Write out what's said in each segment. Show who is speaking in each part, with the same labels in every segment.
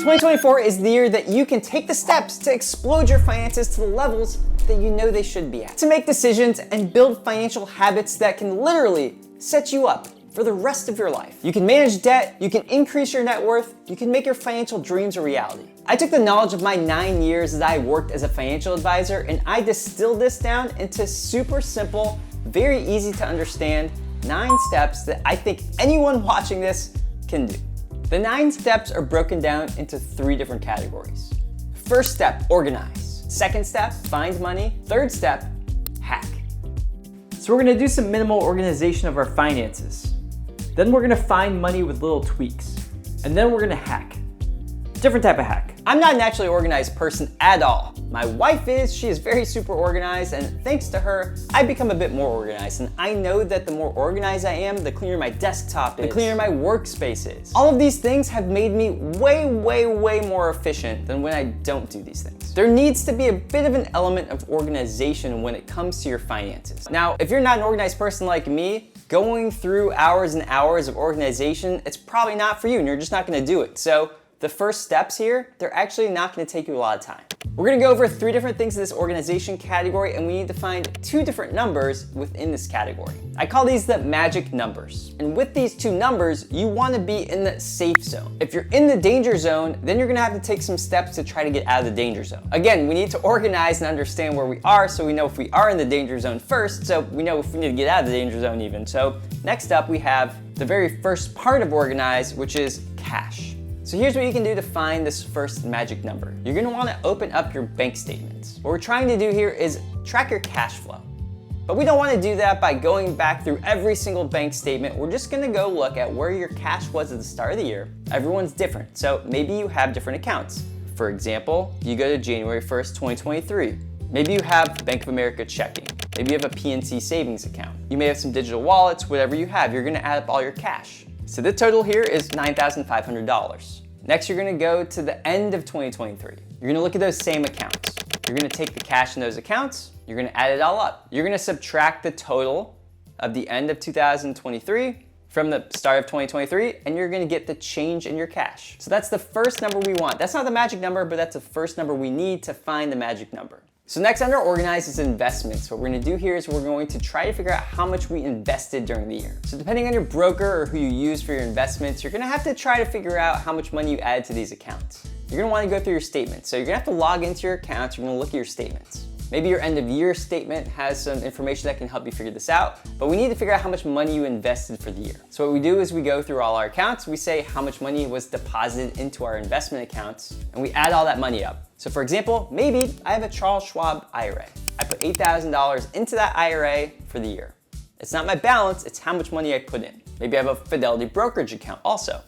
Speaker 1: 2024 is the year that you can take the steps to explode your finances to the levels that you know they should be at. To make decisions and build financial habits that can literally set you up for the rest of your life. You can manage debt, you can increase your net worth, you can make your financial dreams a reality. I took the knowledge of my 9 years that I worked as a financial advisor and I distilled this down into super simple, very easy to understand 9 steps that I think anyone watching this can do. The 9 steps are broken down into 3 different categories. First step, organize. Second step, find money. Third step, hack.
Speaker 2: So we're gonna do some minimal organization of our finances. Then we're gonna find money with little tweaks. And then we're gonna hack. Different type of hack.
Speaker 1: I'm not a naturally organized person at all. My wife is, she is very super organized, and thanks to her, I've become a bit more organized. And I know that the more organized I am, the cleaner my desktop is, the cleaner my workspace is. All of these things have made me way more efficient than when I don't do these things. There needs to be a bit of an element of organization when it comes to your finances. Now, if you're not an organized person like me, going through hours and hours of organization, it's probably not for you and you're just not gonna do it. So the first steps here, they're actually not gonna take you a lot of time. We're gonna go over 3 different things in this organization category and we need to find 2 different numbers within this category. I call these the magic numbers. And with these 2 numbers, you wanna be in the safe zone. If you're in the danger zone, then you're gonna have to take some steps to try to get out of the danger zone. Again, we need to organize and understand where we are so we know if we are in the danger zone first, so we know if we need to get out of the danger zone even. So next up, we have the very first part of organize, which is cash. So here's what you can do to find this first magic number. You're gonna wanna open up your bank statements. What we're trying to do here is track your cash flow. But we don't wanna do that by going back through every single bank statement. We're just gonna go look at where your cash was at the start of the year. Everyone's different, so maybe you have different accounts. For example, you go to January 1st, 2023. Maybe you have Bank of America checking. Maybe you have a PNC savings account. You may have some digital wallets, whatever you have, you're gonna add up all your cash. So the total here is $9,500. Next, you're gonna go to the end of 2023. You're gonna look at those same accounts. You're gonna take the cash in those accounts, you're gonna add it all up. You're gonna subtract the total of the end of 2023 from the start of 2023, and you're gonna get the change in your cash. So that's the first number we want. That's not the magic number, but that's the first number we need to find the magic number. So next under organize is investments. What we're gonna do here is we're going to try to figure out how much we invested during the year. So depending on your broker or who you use for your investments, you're gonna have to try to figure out how much money you add to these accounts. You're gonna wanna go through your statements. So you're gonna have to log into your accounts, you're gonna look at your statements. Maybe your end of year statement has some information that can help you figure this out, but we need to figure out how much money you invested for the year. So what we do is we go through all our accounts, we say how much money was deposited into our investment accounts, and we add all that money up. So for example, maybe I have a Charles Schwab IRA. I put $8,000 into that IRA for the year. It's not my balance, it's how much money I put in. Maybe I have a Fidelity brokerage account also.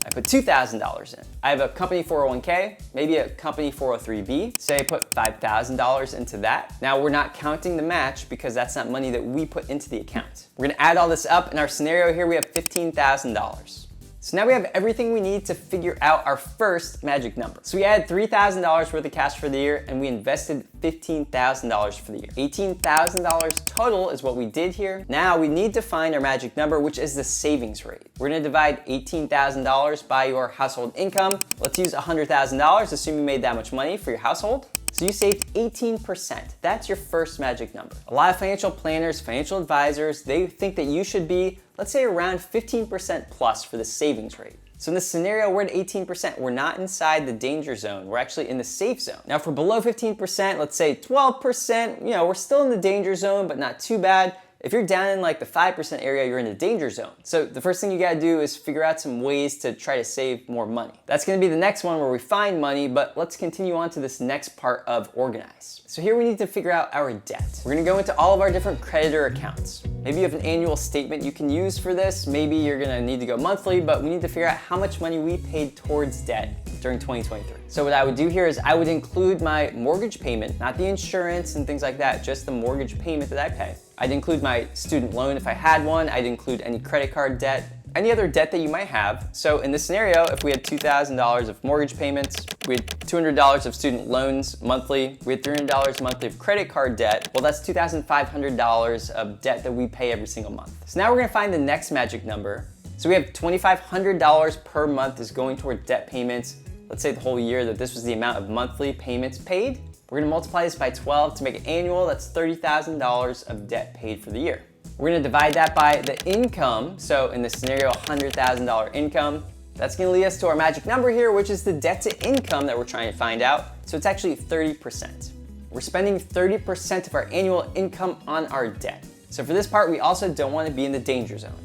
Speaker 1: I put $2,000 in. I have a company 401k, maybe a company 403b. Say I put $5,000 into that. Now we're not counting the match because that's not money that we put into the account. We're gonna add all this up. In our scenario here, we have $15,000. So now we have everything we need to figure out our first magic number. So we added $3,000 worth of cash for the year and we invested $15,000 for the year. $18,000 total is what we did here. Now we need to find our magic number, which is the savings rate. We're gonna divide $18,000 by your household income. Let's use $100,000, assume you made that much money for your household. So you saved 18%. That's your first magic number. A lot of financial planners, financial advisors, they think that you should be, let's say around 15% plus for the savings rate. So in this scenario, we're at 18%. We're not inside the danger zone. We're actually in the safe zone. Now if we're below 15%, let's say 12%, we're still in the danger zone, but not too bad. If you're down in like the 5% area, you're in the danger zone. So the first thing you gotta do is figure out some ways to try to save more money. That's gonna be the next one where we find money, but let's continue on to this next part of organize. So here we need to figure out our debt. We're gonna go into all of our different creditor accounts. Maybe you have an annual statement you can use for this. Maybe you're gonna need to go monthly, but we need to figure out how much money we paid towards debt during 2023. So what I would do here is I would include my mortgage payment, not the insurance and things like that, just the mortgage payment that I pay. I'd include my student loan if I had one. I'd include any credit card debt, any other debt that you might have. So in this scenario, if we had $2,000 of mortgage payments, we had $200 of student loans monthly, we had $300 monthly of credit card debt, well, that's $2,500 of debt that we pay every single month. So now we're gonna find the next magic number. So we have $2,500 per month is going toward debt payments. let's say the whole year that this was the amount of monthly payments paid. We're gonna multiply this by 12 to make it annual. That's $30,000 of debt paid for the year. We're gonna divide that by the income. So in this scenario, $100,000 income. That's gonna lead us to our magic number here, which is the debt to income that we're trying to find out. So it's actually 30%. We're spending 30% of our annual income on our debt. So for this part, we also don't want to be in the danger zone.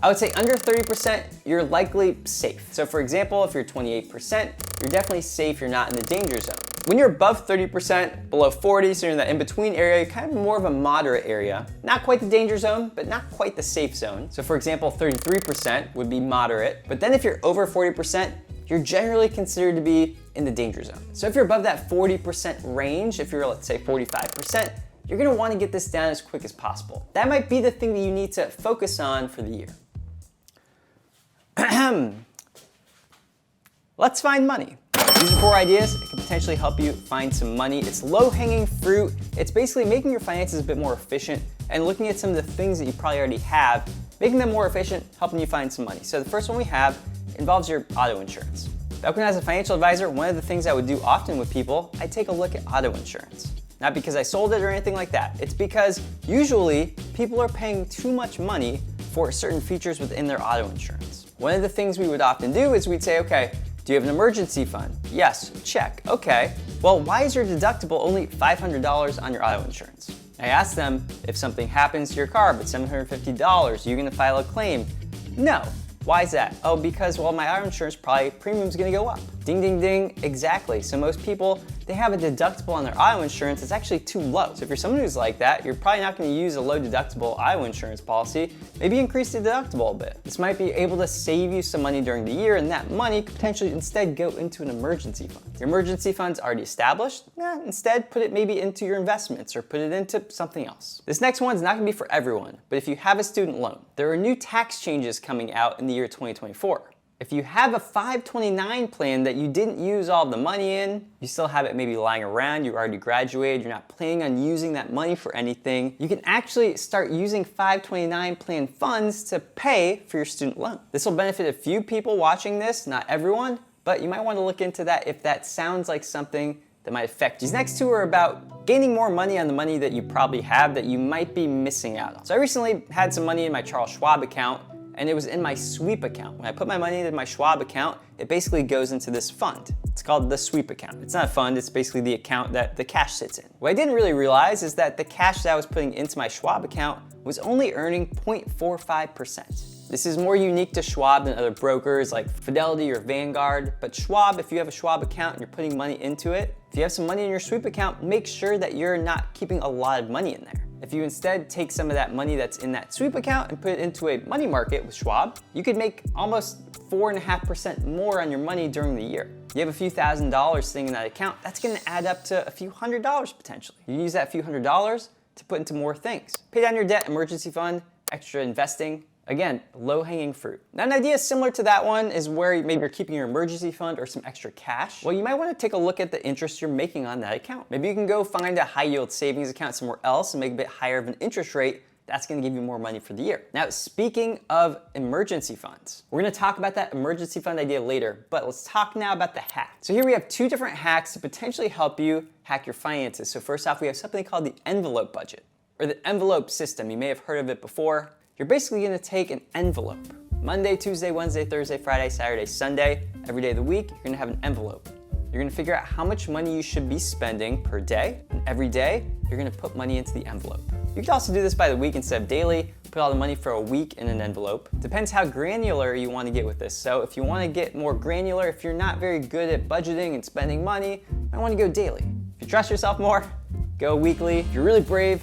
Speaker 1: I would say under 30%, you're likely safe. So for example, if you're 28%, you're definitely safe, you're not in the danger zone. When you're above 30%, below 40, so you're in that in-between area, you're kind of more of a moderate area. Not quite the danger zone, but not quite the safe zone. So for example, 33% would be moderate. But then if you're over 40%, you're generally considered to be in the danger zone. So if you're above that 40% range, if you're, let's say, 45%, you're gonna wanna get this down as quick as possible. That might be the thing that you need to focus on for the year. Let's find money. These are 4 ideas. It can potentially help you find some money. It's low-hanging fruit. It's basically making your finances a bit more efficient and looking at some of the things that you probably already have, making them more efficient, helping you find some money. So the first one we have involves your auto insurance. Back when I was a financial advisor, one of the things I would do often with people, I'd take a look at auto insurance. Not because I sold it or anything like that. It's because usually people are paying too much money for certain features within their auto insurance. One of the things we would often do is we'd say, okay, do you have an emergency fund? Yes, check. Okay. Well, why is your deductible only $500 on your auto insurance? I asked them, if something happens to your car but $750, are you gonna file a claim? No. Why is that? Oh, because, well, my auto insurance premium's gonna go up. Ding, ding, ding, exactly. So most people, they have a deductible on their auto insurance that's actually too low. So if you're someone who's like that, you're probably not gonna use a low deductible auto insurance policy. Maybe increase the deductible a bit. This might be able to save you some money during the year, and that money could potentially instead go into an emergency fund. Your emergency fund's already established. Instead, put it maybe into your investments or put it into something else. This next one's not gonna be for everyone, but if you have a student loan, there are new tax changes coming out in the year 2024. If you have a 529 plan that you didn't use all the money in, you still have it maybe lying around, you already graduated, you're not planning on using that money for anything, you can actually start using 529 plan funds to pay for your student loan. This will benefit a few people watching this, not everyone, but you might want to look into that if that sounds like something that might affect you. These next 2 are about gaining more money on the money that you probably have that you might be missing out on. So I recently had some money in my Charles Schwab account, and it was in my sweep account. When I put my money into my Schwab account, it basically goes into this fund. It's called the sweep account. It's not a fund, it's basically the account that the cash sits in. What I didn't really realize is that the cash that I was putting into my Schwab account was only earning 0.45%. This is more unique to Schwab than other brokers like Fidelity or Vanguard, but Schwab, if you have a Schwab account and you're putting money into it, if you have some money in your sweep account, make sure that you're not keeping a lot of money in there. If you instead take some of that money that's in that sweep account and put it into a money market with Schwab, you could make almost 4.5% more on your money during the year. You have a few $1,000s sitting in that account, that's gonna add up to a few $100s potentially. You use that few $100s to put into more things. Pay down your debt, emergency fund, extra investing. Again, low-hanging fruit. Now, an idea similar to that one is where maybe you're keeping your emergency fund or some extra cash. Well, you might want to take a look at the interest you're making on that account. Maybe you can go find a high-yield savings account somewhere else and make a bit higher of an interest rate. That's going to give you more money for the year. Now, speaking of emergency funds, we're going to talk about that emergency fund idea later, but let's talk now about the hack. So here we have 2 different hacks to potentially help you hack your finances. So first off, we have something called the envelope budget, or the envelope system. You may have heard of it before. You're basically gonna take an envelope. Monday, Tuesday, Wednesday, Thursday, Friday, Saturday, Sunday, every day of the week, you're gonna have an envelope. You're gonna figure out how much money you should be spending per day, and every day, you're gonna put money into the envelope. You could also do this by the week instead of daily, put all the money for a week in an envelope. Depends how granular you wanna get with this. So if you wanna get more granular, if you're not very good at budgeting and spending money, you might wanna go daily. If you trust yourself more, go weekly. If you're really brave,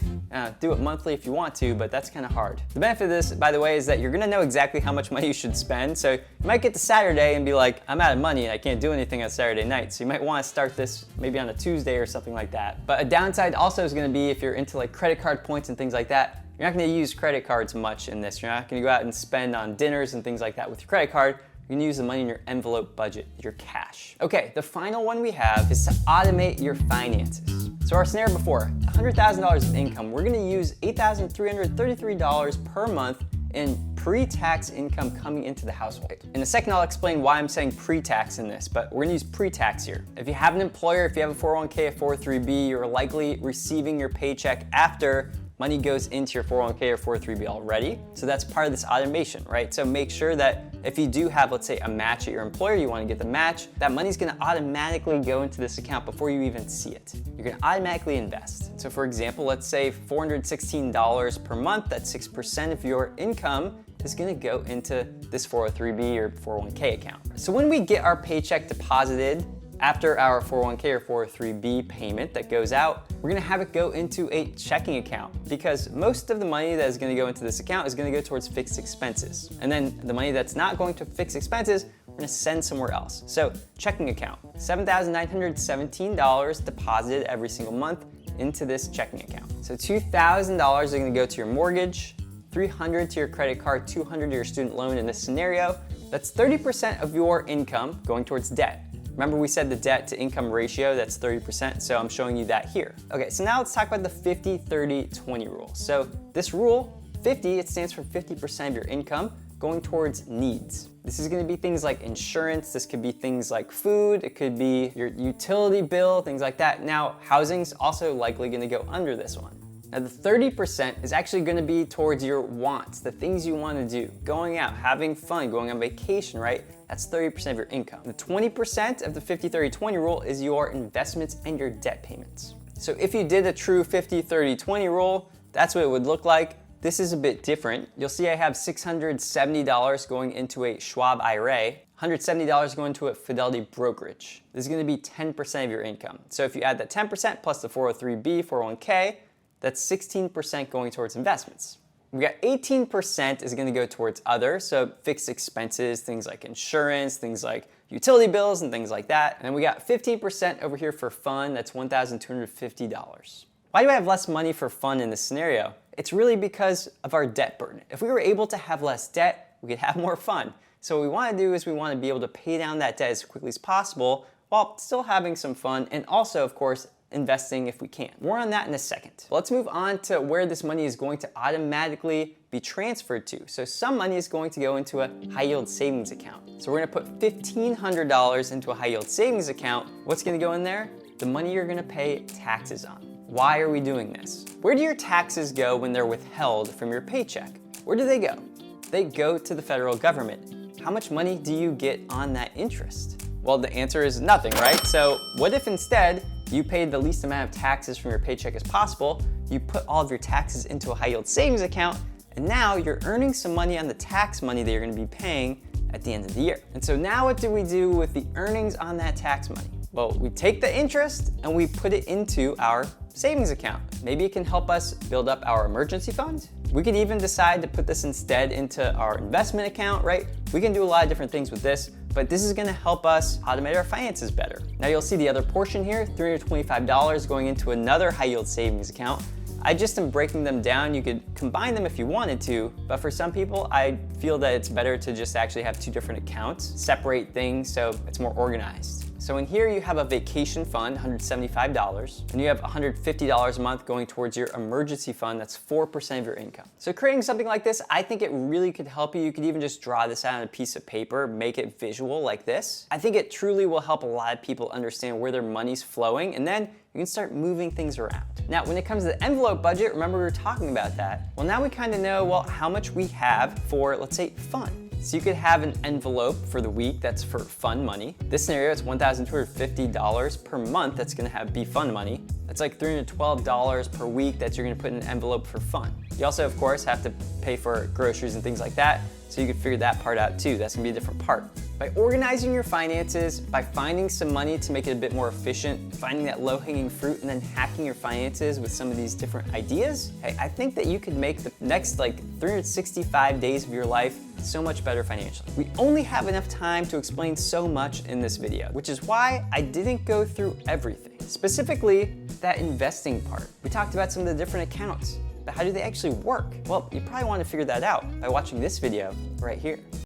Speaker 1: do it monthly if you want to, but that's kind of hard. The benefit of this, by the way, is that you're gonna know exactly how much money you should spend. So you might get to Saturday and be like, I'm out of money and I can't do anything on Saturday night. So you might wanna start this maybe on a Tuesday or something like that. But a downside also is gonna be if you're into like credit card points and things like that, you're not gonna use credit cards much in this. You're not gonna go out and spend on dinners and things like that with your credit card. You're gonna use the money in your envelope budget, your cash. Okay, the final one we have is to automate your finances. So our scenario before, $100,000 of income, we're gonna use $8,333 per month in pre-tax income coming into the household. In a second, I'll explain why I'm saying pre-tax in this, but we're gonna use pre-tax here. If you have an employer, if you have a 401k, a 403b, you're likely receiving your paycheck after money goes into your 401k or 403b already. So that's part of this automation, right? So make sure that if you do have, let's say, a match at your employer, you want to get the match, that money's going to automatically go into this account before you even see it. You're going to automatically invest. So for example, let's say $416 per month, that's 6% of your income is going to go into this 403b or 401k account. So when we get our paycheck deposited after our 401k or 403b payment that goes out, we're gonna have it go into a checking account because most of the money that is gonna go into this account is gonna go towards fixed expenses. And then the money that's not going to fixed expenses, we're gonna send somewhere else. So checking account, $7,917 deposited every single month into this checking account. So $2,000 are gonna go to your mortgage, $300 to your credit card, $200 to your student loan in this scenario. That's 30% of your income going towards debt. Remember we said the debt to income ratio, that's 30%, so I'm showing you that here. Okay, so now let's talk about the 50-30-20 rule. So this rule, 50, it stands for 50% of your income going towards needs. This is gonna be things like insurance, this could be things like food, it could be your utility bill, things like that. Now, housing's also likely gonna go under this one. Now the 30% is actually gonna be towards your wants, the things you wanna do, going out, having fun, going on vacation, right? That's 30% of your income. The 20% of the 50-30-20 rule is your investments and your debt payments. So if you did a true 50-30-20 rule, that's what it would look like. This is a bit different. You'll see I have $670 going into a Schwab IRA, $170 going to a Fidelity brokerage. This is gonna be 10% of your income. So if you add that 10% plus the 403b, 401k, that's 16% going towards investments. We got 18% is gonna go towards other, so fixed expenses, things like insurance, things like utility bills and things like that. And then we got 15% over here for fun, that's $1,250. Why do I have less money for fun in this scenario? It's really because of our debt burden. If we were able to have less debt, we could have more fun. So what we wanna do is we wanna be able to pay down that debt as quickly as possible while still having some fun and also, of course, investing if we can. More on that in a second. Let's move on to where this money is going to automatically be transferred to. So some money is going to go into a high yield savings account. So we're gonna put $1,500 into a high yield savings account. What's gonna go in there? The money you're gonna pay taxes on. Why are we doing this? Where do your taxes go when they're withheld from your paycheck? Where do they go? They go to the federal government. How much money do you get on that interest? Well, the answer is nothing, right? So what if instead you paid the least amount of taxes from your paycheck as possible, you put all of your taxes into a high yield savings account, and now you're earning some money on the tax money that you're gonna be paying at the end of the year. And so now what do we do with the earnings on that tax money? Well, we take the interest and we put it into our savings account. Maybe it can help us build up our emergency fund. We could even decide to put this instead into our investment account, right? We can do a lot of different things with this, but this is gonna help us automate our finances better. Now you'll see the other portion here, $325 going into another high yield savings account. I just am breaking them down. You could combine them if you wanted to, but for some people, I feel that it's better to just actually have two different accounts, separate things so it's more organized. So in here you have a vacation fund, $175, and you have $150 a month going towards your emergency fund, that's 4% of your income. So creating something like this, I think it really could help you. You could even just draw this out on a piece of paper, make it visual like this. I think it truly will help a lot of people understand where their money's flowing, and then you can start moving things around. Now, when it comes to the envelope budget, remember we were talking about that. Well, now we kind of know, well, how much we have for, let's say, fun. So you could have an envelope for the week that's for fun money. This scenario, it's $1,250 per month that's gonna be fun money. That's like $312 per week that you're gonna put in an envelope for fun. You also, of course, have to pay for groceries and things like that, so you could figure that part out too. That's gonna be a different part. By organizing your finances, by finding some money to make it a bit more efficient, finding that low-hanging fruit, and then hacking your finances with some of these different ideas, hey, I think that you could make the next 365 days of your life so much better financially. We only have enough time to explain so much in this video, which is why I didn't go through everything. Specifically, that investing part. We talked about some of the different accounts, but how do they actually work? Well, you probably want to figure that out by watching this video right here.